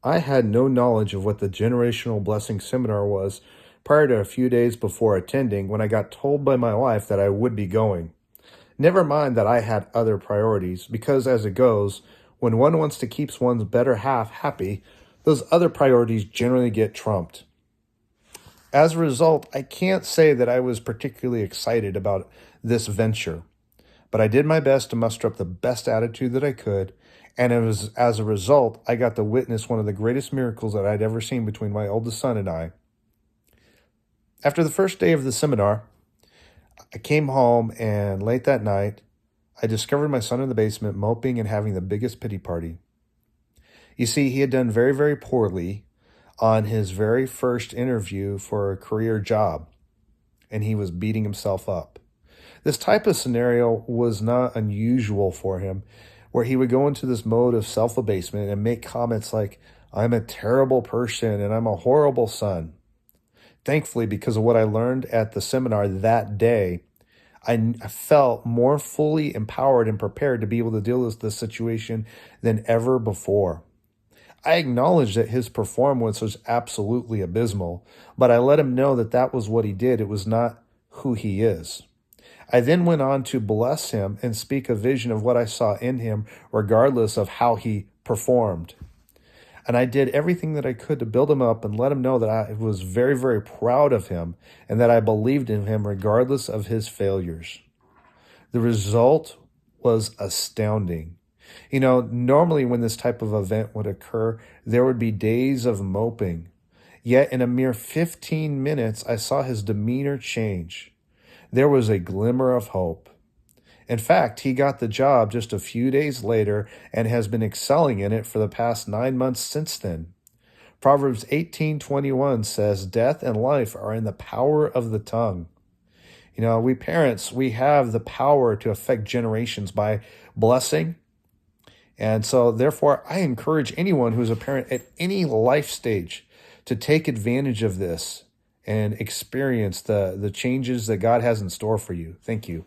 I had no knowledge of what the Generational Blessing Seminar was prior to a few days before attending when I got told by my wife that I would be going. Never mind that I had other priorities, because as it goes, when one wants to keep one's better half happy, those other priorities generally get trumped. As a result, I can't say that I was particularly excited about this venture, but I did my best to muster up the best attitude that I could, and it was as a result I got to witness one of the greatest miracles that I'd ever seen between my oldest son and I. After the first day of the seminar, I came home, and late that night, I discovered my son in the basement moping and having the biggest pity party. You see, he had done very, very poorly on his very first interview for a career job, and he was beating himself up. This type of scenario was not unusual for him, where he would go into this mode of self-abasement and make comments like, "I'm a terrible person and I'm a horrible son." Thankfully, because of what I learned at the seminar that day, I felt more fully empowered and prepared to be able to deal with this situation than ever before. I acknowledged that his performance was absolutely abysmal, but I let him know that that was what he did. It was not who he is. I then went on to bless him and speak a vision of what I saw in him, regardless of how he performed. And I did everything that I could to build him up and let him know that I was very, very proud of him and that I believed in him regardless of his failures. The result was astounding. Normally when this type of event would occur, there would be days of moping. Yet in a mere 15 minutes, I saw his demeanor change. There was a glimmer of hope. In fact, he got the job just a few days later and has been excelling in it for the past 9 months since then. Proverbs 18:21 says, "Death and life are in the power of the tongue." We parents, we have the power to affect generations by blessing. And so, therefore, I encourage anyone who's a parent at any life stage to take advantage of this and experience the changes that God has in store for you. Thank you.